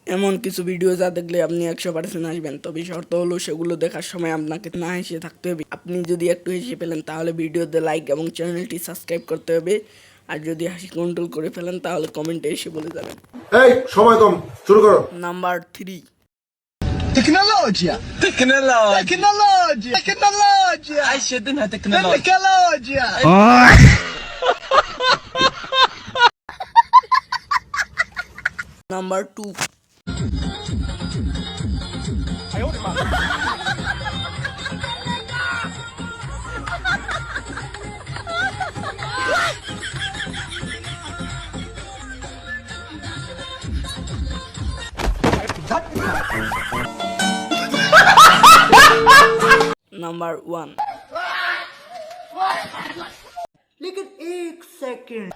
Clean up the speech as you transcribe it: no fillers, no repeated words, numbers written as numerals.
এমন কিছু ভিডিও যা দেখলে আপনি 100% আসবেন, তবে শর্ত হলো সেগুলো দেখার সময় আপনাকে না হেসে থাকতে হবে। আপনি যদি একটু হেসে ফেলেন তাহলে ভিডিওতে লাইক এবং চ্যানেলটি সাবস্ক্রাইব করতে হবে। আর যদি হাসি কন্ট্রোল করে ফেলেন তাহলে কমেন্টে এসে বলে যাবেন। এই সময় কম, শুরু করো। Number 3, تكنولوجيا ايش يدنها تكنولوجيا number 2, number 1। लेकिन एक सेकंड